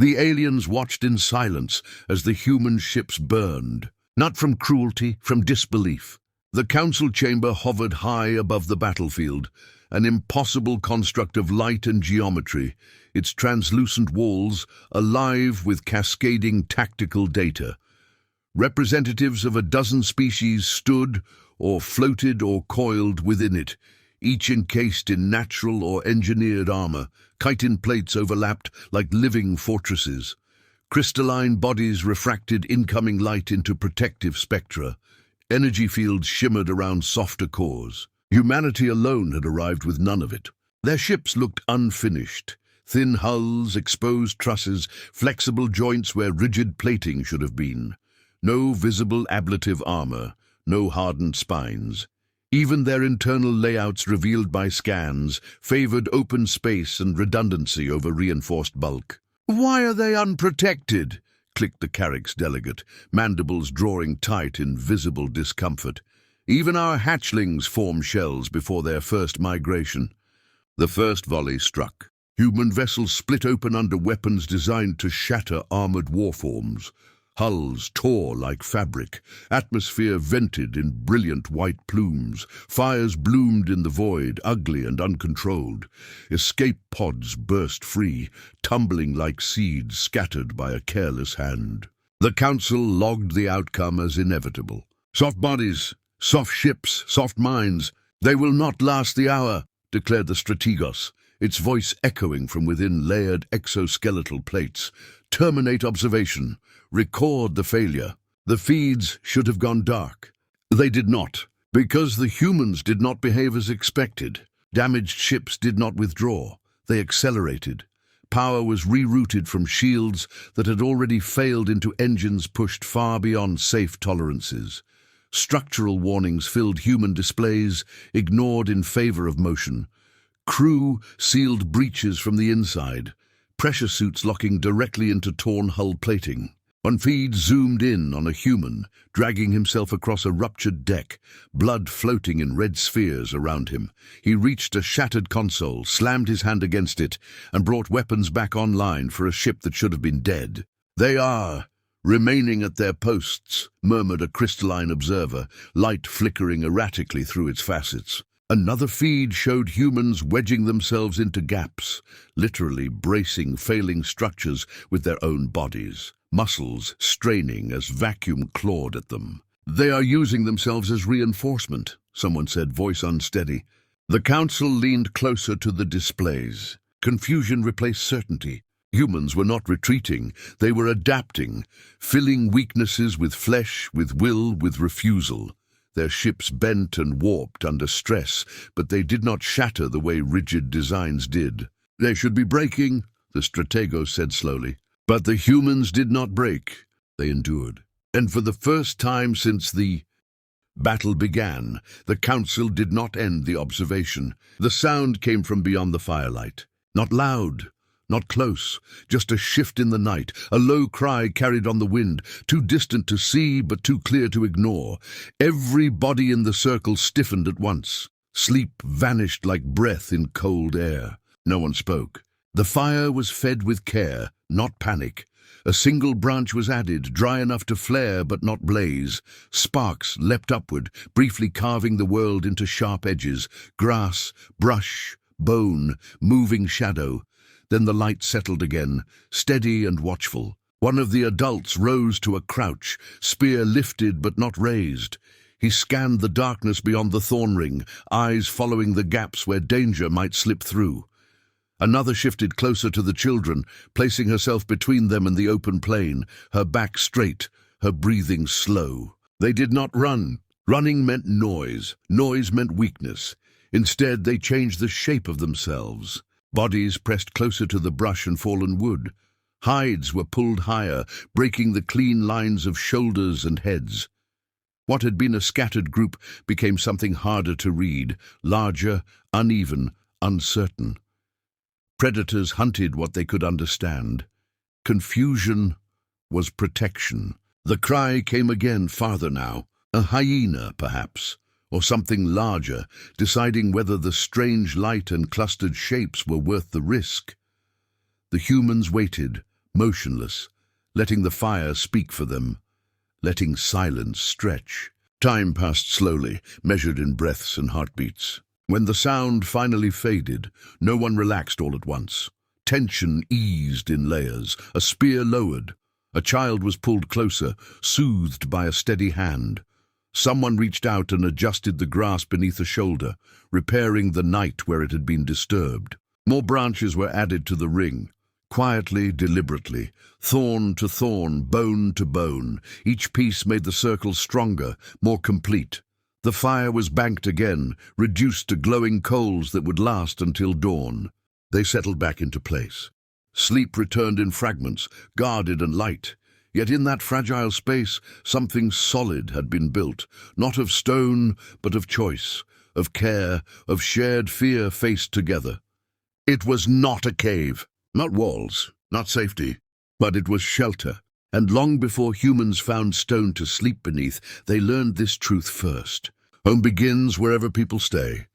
The aliens watched in silence as the human ships burned, not from cruelty, from disbelief. The council chamber hovered high above the battlefield, an impossible construct of light and geometry, its translucent walls alive with cascading tactical data. Representatives of a dozen species stood or floated or coiled within it, each encased in natural or engineered armor. Chitin plates overlapped like living fortresses. Crystalline bodies refracted incoming light into protective spectra. Energy fields shimmered around softer cores. Humanity alone had arrived with none of it. Their ships looked unfinished. Thin hulls, exposed trusses, flexible joints where rigid plating should have been. No visible ablative armor, no hardened spines. Even their internal layouts revealed by scans favored open space and redundancy over reinforced bulk. "Why are they unprotected?" clicked the Carrick's delegate, mandibles drawing tight in visible discomfort. "Even our hatchlings form shells before their first migration." The first volley struck. Human vessels split open under weapons designed to shatter armored warforms. Hulls tore like fabric. Atmosphere vented in brilliant white plumes. Fires bloomed in the void, ugly and uncontrolled. Escape pods burst free, tumbling like seeds scattered by a careless hand. The council logged the outcome as inevitable. "Soft bodies, soft ships, soft minds. They will not last the hour," declared the strategos, its voice echoing from within layered exoskeletal plates. "Terminate observation. Record the failure." The feeds should have gone dark. They did not, because the humans did not behave as expected. Damaged ships did not withdraw. They accelerated. Power was rerouted from shields that had already failed into engines pushed far beyond safe tolerances. Structural warnings filled human displays, ignored in favor of motion. Crew sealed breaches from the inside, pressure suits locking directly into torn hull plating. One feed zoomed in on a human, dragging himself across a ruptured deck, blood floating in red spheres around him. He reached a shattered console, slammed his hand against it, and brought weapons back online for a ship that should have been dead. "They are remaining at their posts," murmured a crystalline observer, light flickering erratically through its facets. Another feed showed humans wedging themselves into gaps, literally bracing failing structures with their own bodies, muscles straining as vacuum clawed at them. "They are using themselves as reinforcement," someone said, voice unsteady. The council leaned closer to the displays. Confusion replaced certainty. Humans were not retreating, they were adapting, filling weaknesses with flesh, with will, with refusal. Their ships bent and warped under stress, but they did not shatter the way rigid designs did. "They should be breaking," the stratego said slowly. But the humans did not break. They endured. And for the first time since the battle began, the council did not end the observation. The sound came from beyond the firelight. Not loud, not close, just a shift in the night, a low cry carried on the wind, too distant to see but too clear to ignore. Every body in the circle stiffened at once. Sleep vanished like breath in cold air. No one spoke. The fire was fed with care, not panic. A single branch was added, dry enough to flare but not blaze. Sparks leapt upward, briefly carving the world into sharp edges. Grass, brush, bone, moving shadow. Then the light settled again, steady and watchful. One of the adults rose to a crouch, spear lifted but not raised. He scanned the darkness beyond the thorn ring, eyes following the gaps where danger might slip through. Another shifted closer to the children, placing herself between them and the open plain, her back straight, her breathing slow. They did not run. Running meant noise. Noise meant weakness. Instead, they changed the shape of themselves. Bodies pressed closer to the brush and fallen wood. Hides were pulled higher, breaking the clean lines of shoulders and heads. What had been a scattered group became something harder to read, larger, uneven, uncertain. Predators hunted what they could understand. Confusion was protection. The cry came again, farther now. A hyena, perhaps, or something larger, deciding whether the strange light and clustered shapes were worth the risk. The humans waited, motionless, letting the fire speak for them, letting silence stretch. Time passed slowly, measured in breaths and heartbeats. When the sound finally faded, no one relaxed all at once. Tension eased in layers, a spear lowered. A child was pulled closer, soothed by a steady hand. Someone reached out and adjusted the grass beneath a shoulder, repairing the night where it had been disturbed. More branches were added to the ring. Quietly, deliberately, thorn to thorn, bone to bone, each piece made the circle stronger, more complete. The fire was banked again, reduced to glowing coals that would last until dawn. They settled back into place. Sleep returned in fragments, guarded and light. Yet in that fragile space, something solid had been built, not of stone, but of choice, of care, of shared fear faced together. It was not a cave, not walls, not safety, but it was shelter. And long before humans found stone to sleep beneath, they learned this truth first. Home begins wherever people stay.